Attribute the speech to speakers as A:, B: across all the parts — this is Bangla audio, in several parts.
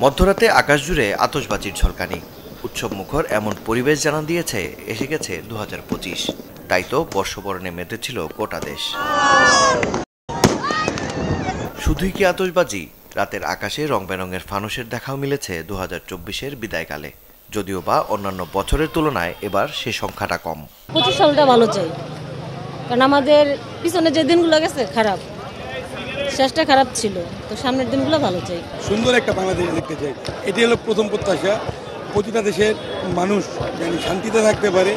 A: মধ্যরাতে আকাশ জুড়ে আতশবাজির ঝলকানি, উৎসব মুখর এমন পরিবেশ জানান দিয়েছে এসে গেছে 2025। তাই তো বর্ষবরণে মেতেছিল গোটা দেশ। শুধুই কি আতশবাজি, রাতের আকাশে রং বেরঙের ফানুসের দেখাও মিলেছে 2024-এর বিদায়কালে। যদিও বা অন্যান্য বছরের তুলনায় এবার সে সংখ্যাটা কম।
B: 25 সালটা ভালো চাই, কারণ আমাদের পিছনে যে দিনগুলো গেছে খারাপ, শেষটা খারাপ ছিল, তো সামনের দিনগুলো ভালো চাই।
C: সুন্দর একটা বাংলাদেশ দেখতে চাই, এটি হলো প্রথম প্রত্যাশা। প্রতিটা দেশের মানুষ যেন শান্তিতে থাকতে পারে।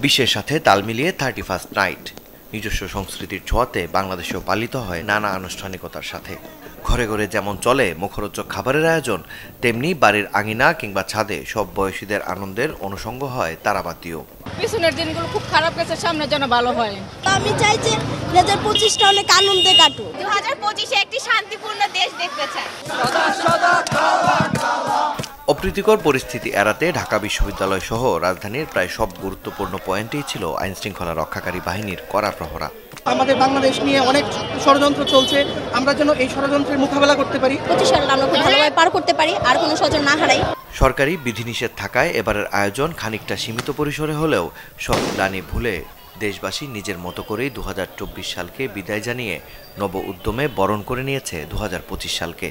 A: বিশ্বের সাথে তাল মিলিয়ে 31st নাইট নিজস্ব সংস্কৃতির ছোঁয়াতে বাংলাদেশেও পালিত হয় নানা আনুষ্ঠানিকতার সাথে। ঘরে ঘরে যেমন চলে মুখরোচক খাবারের আয়োজন, তেমনি বাড়ির আঙিনা কিংবা ছাদে সব বয়সীদের আনন্দের অনুষঙ্গ হয় তারাবাতিও।
D: পিছনের দিনগুলো খুব খারাপ গেছে, সামনে যেন ভালো হয়।
E: আমি চাই যে 2025টা অনেক আনন্দে কাটুক।
D: 2025-এ একটি শান্তিপূর্ণ দেশ দেখতে চাই।
A: অপ্রীতিকর পরিস্থিতি এড়াতে ঢাকা বিশ্ববিদ্যালয় সহ রাজধানীর প্রায় সব গুরুত্বপূর্ণ পয়েন্টেই ছিল আইনশৃঙ্খলা রক্ষাকারী বাহিনীর কড়া প্রহরা।
F: আমাদের বাংলাদেশ নিয়ে অনেক ষড়যন্ত্র চলছে, আমরা যেন এই ষড়যন্ত্রের মোকাবেলা করতে পারি।
E: 25 সালটা আমরা খুব ভালোভাবে পার করতে পারি, আর কোনো স্বজন না হারাই।
A: সরকারি বিধিনিষেধ থাকায় এবারের আয়োজন খানিকটা সীমিত পরিসরে হলেও সব গ্লানি ভুলে দেশবাসী নিজের মতো করেই 2024 সালকে বিদায় জানিয়ে নব উদ্যমে বরণ করে নিয়েছে 2025 সালকে।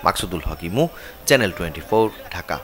A: মাকসুদুল হক ইমু, চ্যানেল 24, ঢাকা।